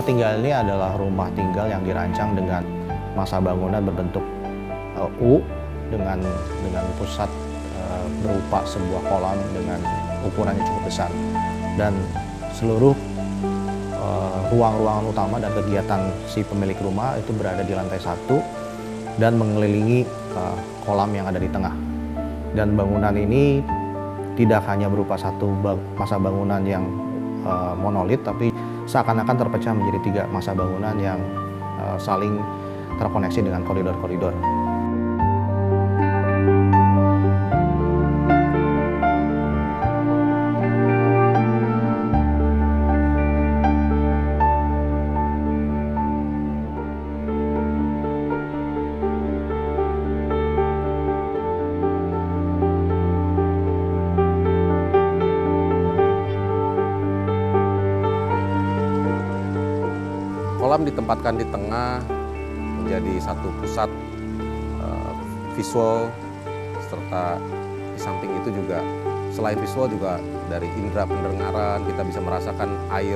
tinggal ini adalah rumah tinggal yang dirancang dengan masa bangunan berbentuk U dengan pusat berupa sebuah kolam dengan ukurannya cukup besar, dan seluruh ruang-ruangan utama dan kegiatan si pemilik rumah itu berada di lantai 1 dan mengelilingi kolam yang ada di tengah. Dan bangunan ini tidak hanya berupa satu masa bangunan yang monolit, tapi seakan-akan terpecah menjadi 3 masa bangunan yang saling terkoneksi dengan koridor-koridor. Kolam ditempatkan di tengah menjadi satu pusat visual, serta di samping itu juga selain visual juga dari indera pendengaran kita bisa merasakan air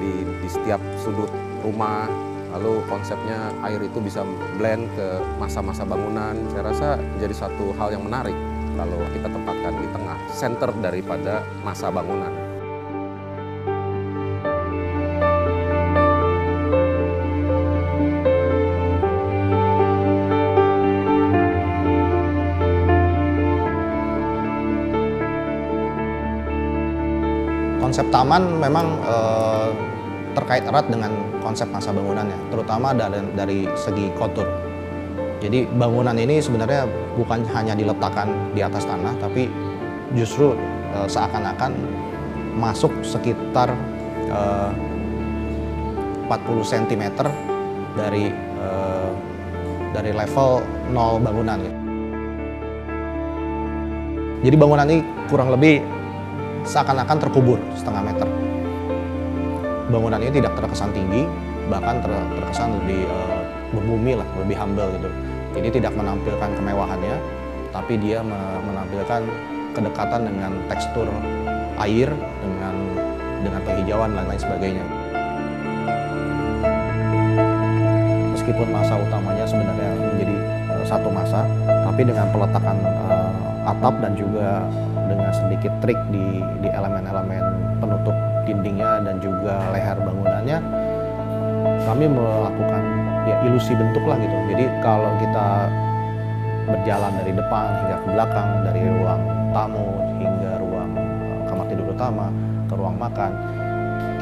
di setiap sudut rumah. Lalu konsepnya air itu bisa blend ke masa-masa bangunan. Saya rasa menjadi satu hal yang menarik kalau kita tempatkan di tengah, center daripada masa bangunan. Konsep taman memang terkait erat dengan konsep masa bangunannya, terutama dari segi kontur. Jadi bangunan ini sebenarnya bukan hanya diletakkan di atas tanah, tapi justru seakan-akan masuk sekitar 40 cm dari level 0 bangunan. Jadi bangunan ini kurang lebih seakan-akan terkubur setengah meter. Bangunan ini tidak terkesan tinggi, bahkan terkesan lebih berbumi lah, lebih humble gitu. Jadi tidak menampilkan kemewahannya, tapi dia menampilkan kedekatan dengan tekstur air, dengan penghijauan dan lain sebagainya. Meskipun masa utamanya sebenarnya menjadi satu masa, tapi dengan peletakan atap dan juga dengan sedikit trik di elemen-elemen penutup dindingnya dan juga leher bangunannya, kami melakukan ya ilusi bentuk lah gitu. Jadi kalau kita berjalan dari depan hingga ke belakang, dari ruang tamu hingga ruang kamar tidur utama ke ruang makan,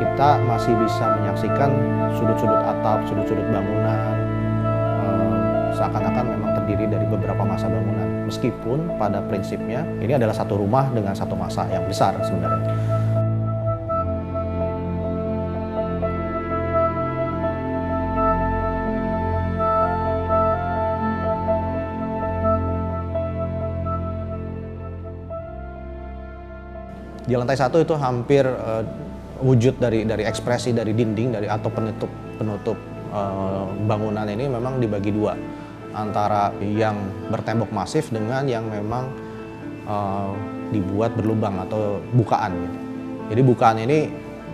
kita masih bisa menyaksikan sudut-sudut atap, sudut-sudut bangunan, seakan-akan memang terdiri dari beberapa masa bangunan. Meskipun pada prinsipnya ini adalah satu rumah dengan satu masa yang besar sebenarnya. Di lantai 1 itu hampir wujud dari ekspresi dari dinding atau penutup bangunan ini memang dibagi 2. Antara yang bertembok masif dengan yang memang dibuat berlubang atau bukaan gitu. Jadi bukaan ini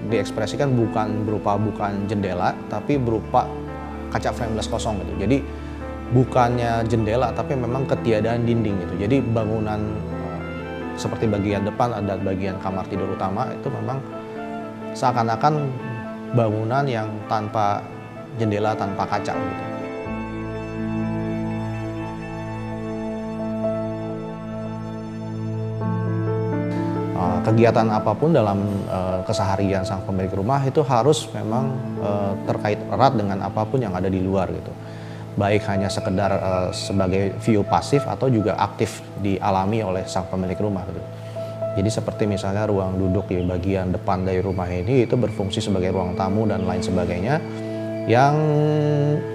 diekspresikan bukan jendela, tapi berupa kaca frameless kosong gitu. Jadi bukannya jendela, tapi memang ketiadaan dinding gitu. Jadi bangunan seperti bagian depan dan bagian kamar tidur utama itu memang seakan-akan bangunan yang tanpa jendela, tanpa kaca gitu. Kegiatan apapun dalam keseharian sang pemilik rumah itu harus memang terkait erat dengan apapun yang ada di luar gitu. Baik hanya sekedar sebagai view pasif atau juga aktif dialami oleh sang pemilik rumah gitu. Jadi seperti misalnya ruang duduk di bagian depan dari rumah ini itu berfungsi sebagai ruang tamu dan lain sebagainya yang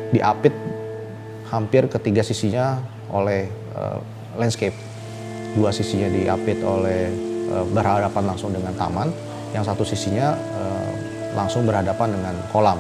diapit hampir ketiga sisinya oleh landscape. 2 sisinya diapit oleh berhadapan langsung dengan taman, yang satu sisinya langsung berhadapan dengan kolam.